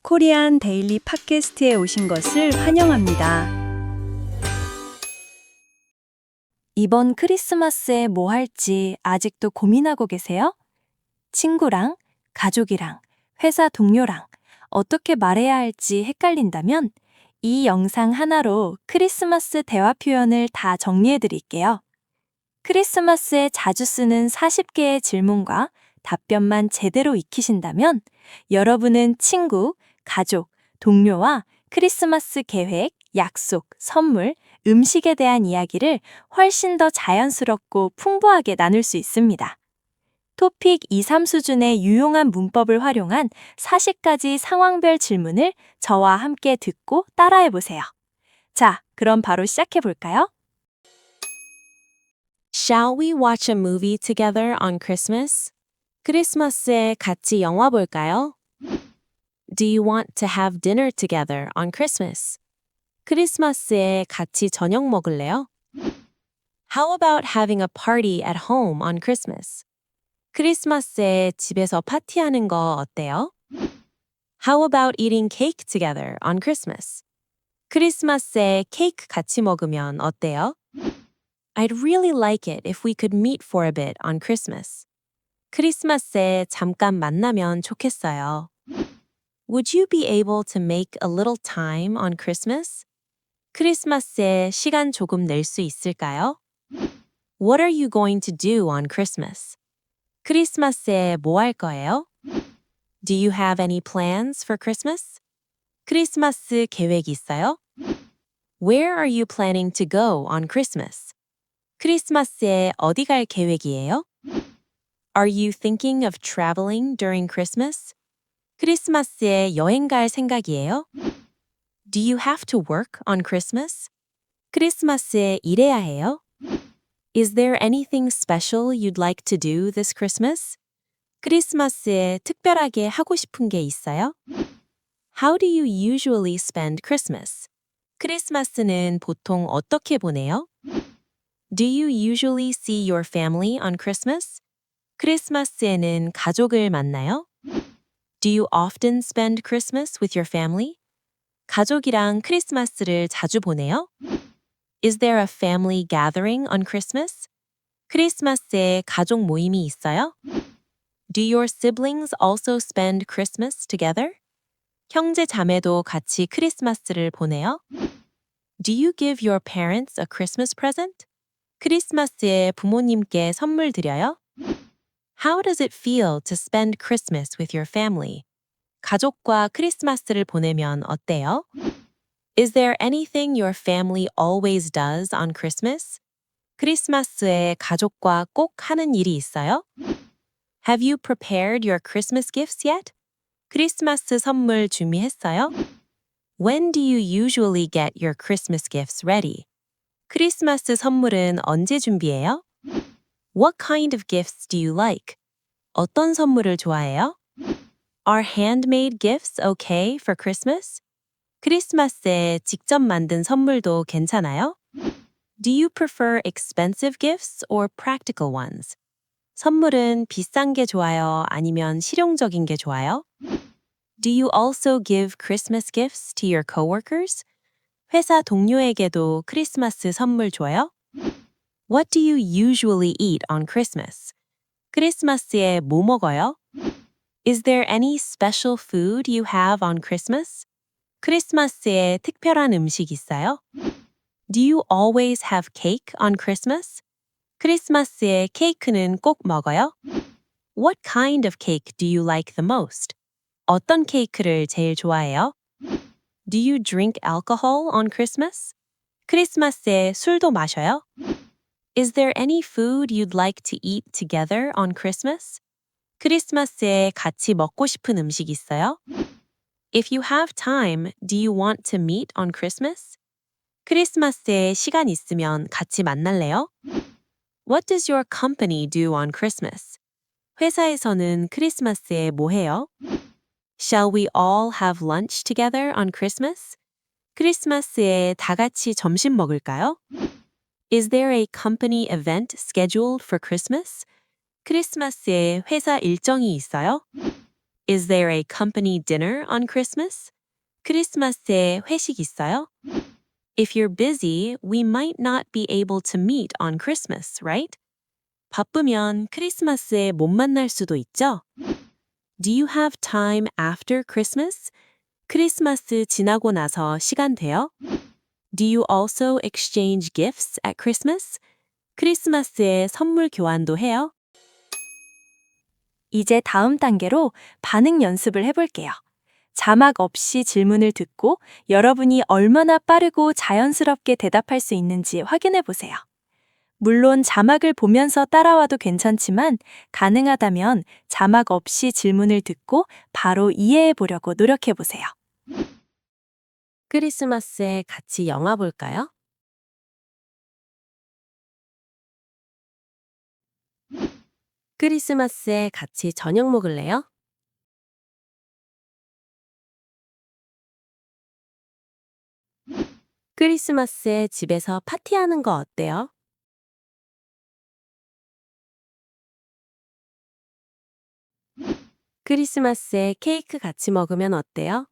코리안 데일리 팟캐스트에 오신 것을 환영합니다. 이번 크리스마스에 뭐 할지 아직도 고민하고 계세요? 친구랑, 가족이랑, 회사 동료랑 어떻게 말해야 할지 헷갈린다면 이 영상 하나로 크리스마스 대화 표현을 다 정리해 드릴게요. 크리스마스에 자주 쓰는 40개의 질문과 답변만 제대로 익히신다면 여러분은 친구, 가족, 동료와 크리스마스 계획, 약속, 선물, 음식에 대한 이야기를 훨씬 더 자연스럽고 풍부하게 나눌 수 있습니다. 토픽 2, 3 수준의 유용한 문법을 활용한 40가지 상황별 질문을 저와 함께 듣고 따라해 보세요. 자, 그럼 바로 시작해 볼까요? Shall we watch a movie together on Christmas? 크리스마스에 같이 영화 볼까요? Do you want to have dinner together on Christmas? 크리스마스에 같이 저녁 먹을래요? How about having a party at home on Christmas? 크리스마스에 집에서 파티하는 거 어때요? How about eating cake together on Christmas? 크리스마스에 케이크 같이 먹으면 어때요? I'd really like it if we could meet for a bit on Christmas. 크리스마스에 잠깐 만나면 좋겠어요. Would you be able to make a little time on Christmas? 크리스마스에 시간 조금 낼 수 있을까요? What are you going to do on Christmas? 크리스마스에 뭐 할 거예요? Do you have any plans for Christmas? 크리스마스 계획 있어요? Where are you planning to go on Christmas? 크리스마스에 어디 갈 계획이에요? Are you thinking of traveling during Christmas? 크리스마스에 여행 갈 생각이에요? Do you have to work on Christmas? 크리스마스에 일해야 해요? Is there anything special you'd like to do this Christmas? 크리스마스에 특별하게 하고 싶은 게 있어요? How do you usually spend Christmas? 크리스마스는 보통 어떻게 보내요? Do you usually see your family on Christmas? 크리스마스에는 가족을 만나요? Do you often spend Christmas with your family? 가족이랑 크리스마스를 자주 보내요? Is there a family gathering on Christmas? 크리스마스에 가족 모임이 있어요? Do your siblings also spend Christmas together? 형제 자매도 같이 크리스마스를 보내요? Do you give your parents a Christmas present? 크리스마스에 부모님께 선물 드려요? How does it feel to spend Christmas with your family? 가족과 크리스마스를 보내면 어때요? Is there anything your family always does on Christmas? 크리스마스에 가족과 꼭 하는 일이 있어요? Have you prepared your Christmas gifts yet? 크리스마스 선물 준비했어요? When do you usually get your Christmas gifts ready? 크리스마스 선물은 언제 준비해요? What kind of gifts do you like? 어떤 선물을 좋아해요? Are handmade gifts okay for Christmas? 크리스마스에 직접 만든 선물도 괜찮아요? Do you prefer expensive gifts or practical ones? 선물은 비싼 게 좋아요? 아니면 실용적인 게 좋아요? Do you also give Christmas gifts to your coworkers? 회사 동료에게도 크리스마스 선물 줘요? What do you usually eat on Christmas? 크리스마스에 뭐 먹어요? Is there any special food you have on Christmas? 크리스마스에 특별한 음식 있어요? Do you always have cake on Christmas? 크리스마스에 케이크는 꼭 먹어요? What kind of cake do you like the most? 어떤 케이크를 제일 좋아해요? Do you drink alcohol on Christmas? 크리스마스에 술도 마셔요? Is there any food you'd like to eat together on Christmas? 크리스마스에 같이 먹고 싶은 음식 있어요? If you have time, do you want to meet on Christmas? 크리스마스에 시간 있으면 같이 만날래요? What does your company do on Christmas? 회사에서는 크리스마스에 뭐 해요? Shall we all have lunch together on Christmas? 크리스마스에 다 같이 점심 먹을까요? Is there a company event scheduled for Christmas? 크리스마스에 회사 일정이 있어요? Is there a company dinner on Christmas? 크리스마스에 회식 있어요? If you're busy, we might not be able to meet on Christmas, right? 바쁘면 크리스마스에 못 만날 수도 있죠? Do you have time after Christmas? 크리스마스 지나고 나서 시간 돼요? Do you also exchange gifts at Christmas? 크리스마스에 선물 교환도 해요? 이제 다음 단계로 반응 연습을 해볼게요. 자막 없이 질문을 듣고 여러분이 얼마나 빠르고 자연스럽게 대답할 수 있는지 확인해 보세요. 물론 자막을 보면서 따라와도 괜찮지만 가능하다면 자막 없이 질문을 듣고 바로 이해해 보려고 노력해 보세요. 크리스마스에 같이 영화 볼까요? 크리스마스에 같이 저녁 먹을래요? 크리스마스에 집에서 파티하는 거 어때요? 크리스마스에 케이크 같이 먹으면 어때요?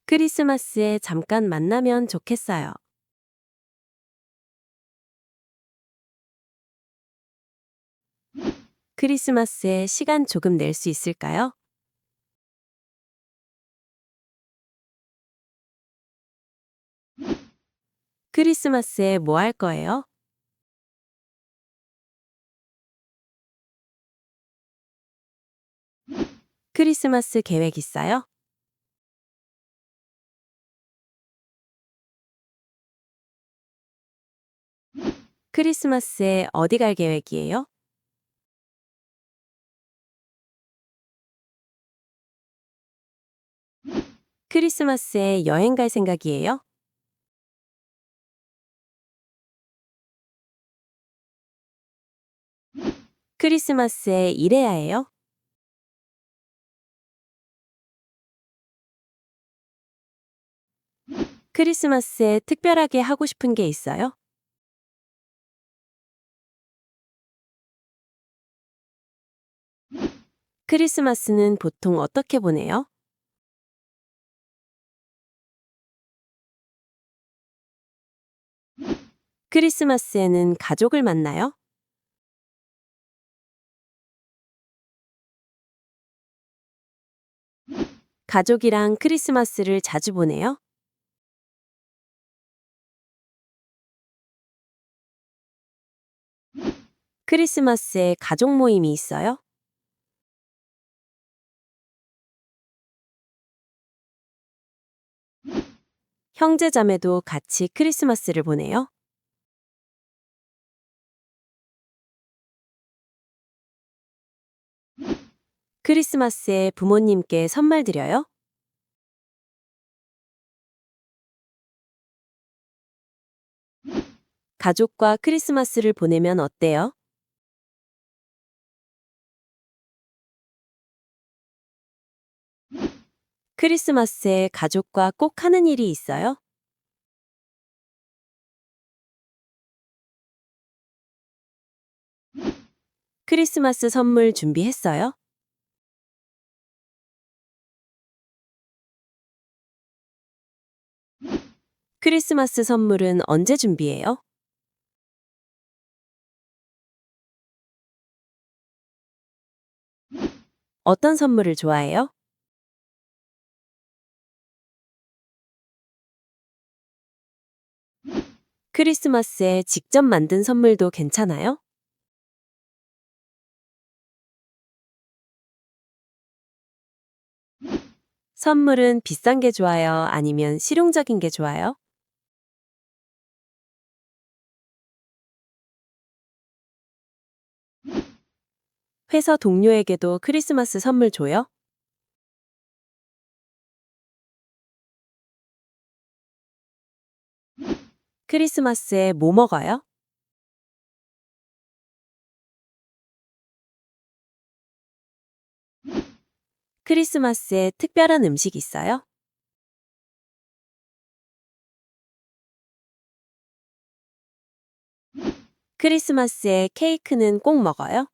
크리스마스에 잠깐 만나면 좋겠어요. 크리스마스에 시간 조금 낼 수 있을까요? 크리스마스에 뭐 할 거예요? 크리스마스 계획 있어요? 크리스마스에 어디 갈 계획이에요? 크리스마스에 여행 갈 생각이에요? 크리스마스에 일해야 해요? 크리스마스에 특별하게 하고 싶은 게 있어요? 크리스마스는 보통 어떻게 보내요? 크리스마스에는 가족을 만나요? 가족이랑 크리스마스를 자주 보내요? 크리스마스에 가족 모임이 있어요? 형제 자매도 같이 크리스마스를 보내요? 크리스마스에 부모님께 선물 드려요? 가족과 크리스마스를 보내면 어때요? 크리스마스에 가족과 꼭 하는 일이 있어요? 크리스마스 선물 준비했어요? 크리스마스 선물은 언제 준비해요? 어떤 선물을 좋아해요? 크리스마스에 직접 만든 선물도 괜찮아요? 선물은 비싼 게 좋아요? 아니면 실용적인 게 좋아요? 회사 동료에게도 크리스마스 선물 줘요? 크리스마스에 뭐 먹어요? 크리스마스에 특별한 음식 있어요? 크리스마스에 케이크는 꼭 먹어요?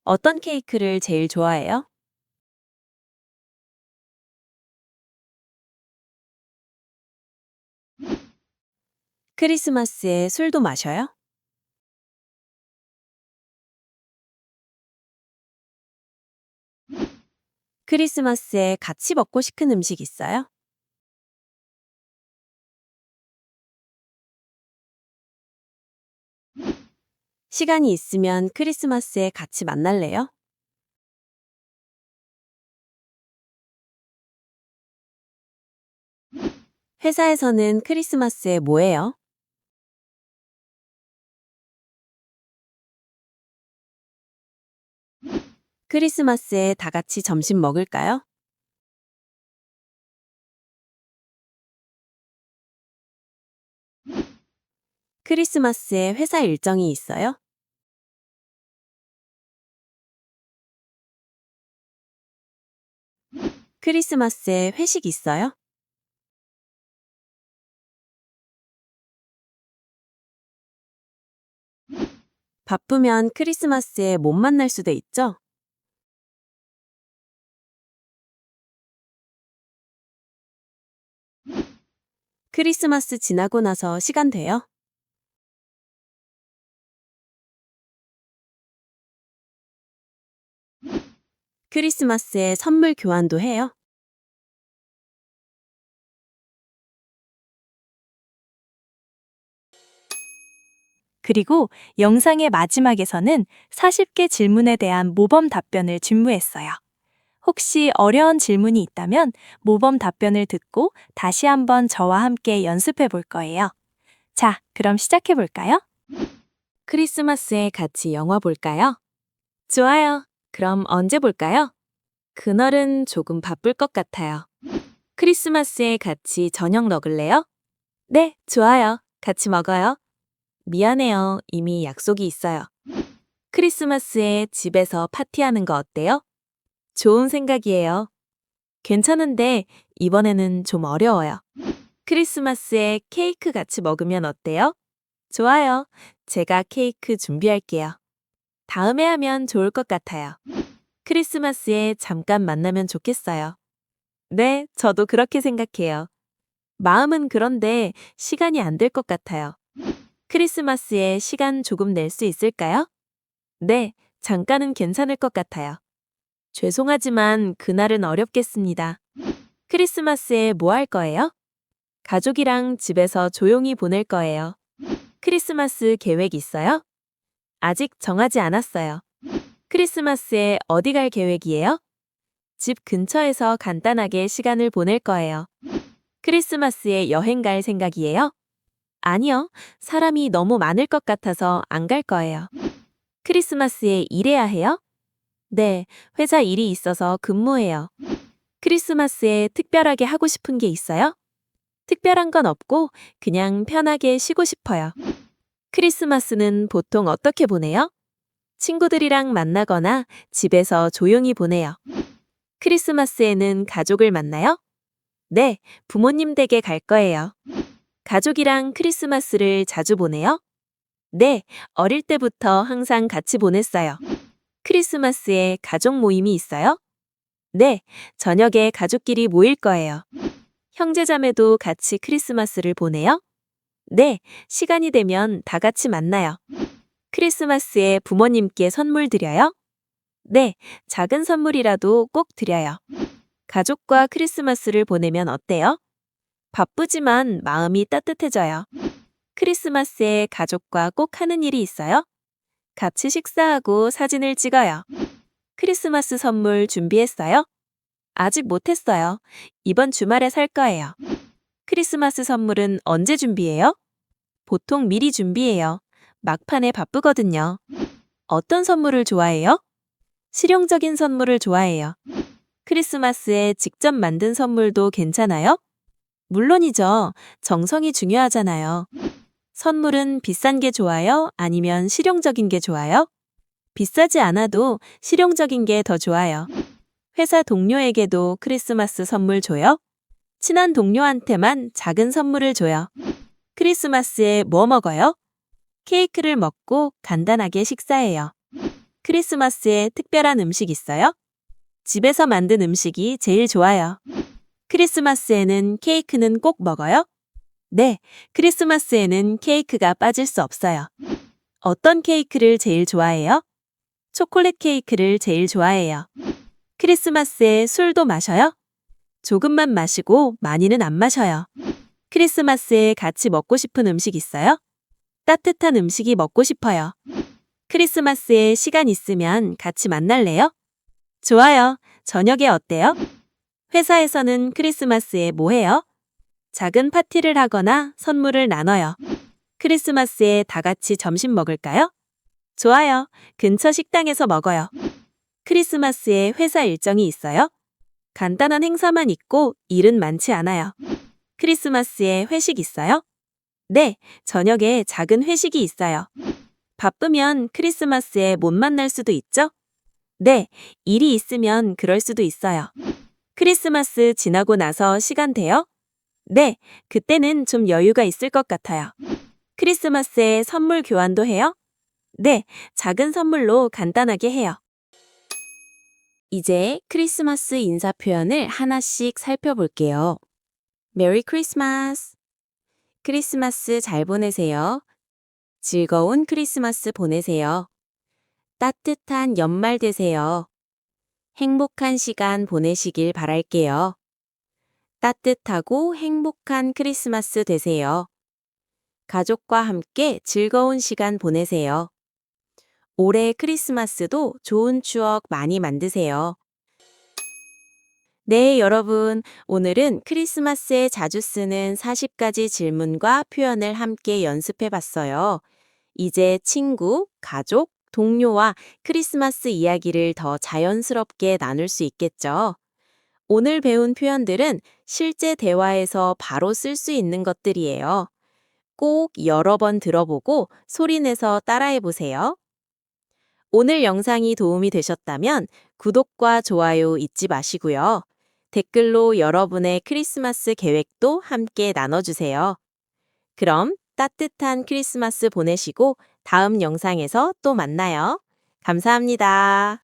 어떤 케이크를 제일 좋아해요? 크리스마스에 술도 마셔요? 크리스마스에 같이 먹고 싶은 음식 있어요? 시간이 있으면 크리스마스에 같이 만날래요? 회사에서는 크리스마스에 뭐 해요? 크리스마스에 다 같이 점심 먹을까요? 크리스마스에 회사 일정이 있어요? 크리스마스에 회식 있어요? 바쁘면 크리스마스에 못 만날 수도 있죠? 크리스마스 지나고 나서 시간 돼요? 크리스마스에 선물 교환도 해요? 그리고 영상의 마지막에서는 40개 질문에 대한 모범 답변을 진무했어요. 혹시 어려운 질문이 있다면 모범 답변을 듣고 다시 한번 저와 함께 연습해 볼 거예요. 자, 그럼 시작해 볼까요? 크리스마스에 같이 영화 볼까요? 좋아요. 그럼 언제 볼까요? 그날은 조금 바쁠 것 같아요. 크리스마스에 같이 저녁 먹을래요? 네, 좋아요. 같이 먹어요. 미안해요. 이미 약속이 있어요. 크리스마스에 집에서 파티하는 거 어때요? 좋은 생각이에요. 괜찮은데 이번에는 좀 어려워요. 크리스마스에 케이크 같이 먹으면 어때요? 좋아요. 제가 케이크 준비할게요. 다음에 하면 좋을 것 같아요. 크리스마스에 잠깐 만나면 좋겠어요. 네, 저도 그렇게 생각해요. 마음은 그런데 시간이 안 될 것 같아요. 크리스마스에 시간 조금 낼 수 있을까요? 네, 잠깐은 괜찮을 것 같아요. 죄송하지만 그날은 어렵겠습니다. 크리스마스에 뭐 할 거예요? 가족이랑 집에서 조용히 보낼 거예요. 크리스마스 계획 있어요? 아직 정하지 않았어요. 크리스마스에 어디 갈 계획이에요? 집 근처에서 간단하게 시간을 보낼 거예요. 크리스마스에 여행 갈 생각이에요? 아니요. 사람이 너무 많을 것 같아서 안 갈 거예요. 크리스마스에 일해야 해요? 네, 회사 일이 있어서 근무해요. 크리스마스에 특별하게 하고 싶은 게 있어요? 특별한 건 없고 그냥 편하게 쉬고 싶어요. 크리스마스는 보통 어떻게 보내요? 친구들이랑 만나거나 집에서 조용히 보내요. 크리스마스에는 가족을 만나요? 네, 부모님 댁에 갈 거예요. 가족이랑 크리스마스를 자주 보내요? 네, 어릴 때부터 항상 같이 보냈어요. 크리스마스에 가족 모임이 있어요? 네, 저녁에 가족끼리 모일 거예요. 형제자매도 같이 크리스마스를 보내요? 네, 시간이 되면 다 같이 만나요. 크리스마스에 부모님께 선물 드려요? 네, 작은 선물이라도 꼭 드려요. 가족과 크리스마스를 보내면 어때요? 바쁘지만 마음이 따뜻해져요. 크리스마스에 가족과 꼭 하는 일이 있어요? 같이 식사하고 사진을 찍어요. 크리스마스 선물 준비했어요? 아직 못했어요. 이번 주말에 살 거예요. 크리스마스 선물은 언제 준비해요? 보통 미리 준비해요. 막판에 바쁘거든요. 어떤 선물을 좋아해요? 실용적인 선물을 좋아해요. 크리스마스에 직접 만든 선물도 괜찮아요? 물론이죠. 정성이 중요하잖아요. 선물은 비싼 게 좋아요? 아니면 실용적인 게 좋아요? 비싸지 않아도 실용적인 게 더 좋아요. 회사 동료에게도 크리스마스 선물 줘요? 친한 동료한테만 작은 선물을 줘요. 크리스마스에 뭐 먹어요? 케이크를 먹고 간단하게 식사해요. 크리스마스에 특별한 음식 있어요? 집에서 만든 음식이 제일 좋아요. 크리스마스에는 케이크는 꼭 먹어요? 네, 크리스마스에는 케이크가 빠질 수 없어요. 어떤 케이크를 제일 좋아해요? 초콜릿 케이크를 제일 좋아해요. 크리스마스에 술도 마셔요? 조금만 마시고 많이는 안 마셔요. 크리스마스에 같이 먹고 싶은 음식 있어요? 따뜻한 음식이 먹고 싶어요. 크리스마스에 시간 있으면 같이 만날래요? 좋아요. 저녁에 어때요? 회사에서는 크리스마스에 뭐 해요? 작은 파티를 하거나 선물을 나눠요. 크리스마스에 다 같이 점심 먹을까요? 좋아요. 근처 식당에서 먹어요. 크리스마스에 회사 일정이 있어요? 간단한 행사만 있고 일은 많지 않아요. 크리스마스에 회식 있어요? 네, 저녁에 작은 회식이 있어요. 바쁘면 크리스마스에 못 만날 수도 있죠? 네, 일이 있으면 그럴 수도 있어요. 크리스마스 지나고 나서 시간 돼요? 네, 그때는 좀 여유가 있을 것 같아요. 크리스마스에 선물 교환도 해요? 네, 작은 선물로 간단하게 해요. 이제 크리스마스 인사 표현을 하나씩 살펴볼게요. 메리 크리스마스. 크리스마스 잘 보내세요. 즐거운 크리스마스 보내세요. 따뜻한 연말 되세요. 행복한 시간 보내시길 바랄게요. 따뜻하고 행복한 크리스마스 되세요. 가족과 함께 즐거운 시간 보내세요. 올해 크리스마스도 좋은 추억 많이 만드세요. 네, 여러분. 오늘은 크리스마스에 자주 쓰는 40가지 질문과 표현을 함께 연습해 봤어요. 이제 친구, 가족, 동료와 크리스마스 이야기를 더 자연스럽게 나눌 수 있겠죠. 오늘 배운 표현들은 실제 대화에서 바로 쓸 수 있는 것들이에요. 꼭 여러 번 들어보고 소리내서 따라해 보세요. 오늘 영상이 도움이 되셨다면 구독과 좋아요 잊지 마시고요. 댓글로 여러분의 크리스마스 계획도 함께 나눠주세요. 그럼 따뜻한 크리스마스 보내시고 다음 영상에서 또 만나요. 감사합니다.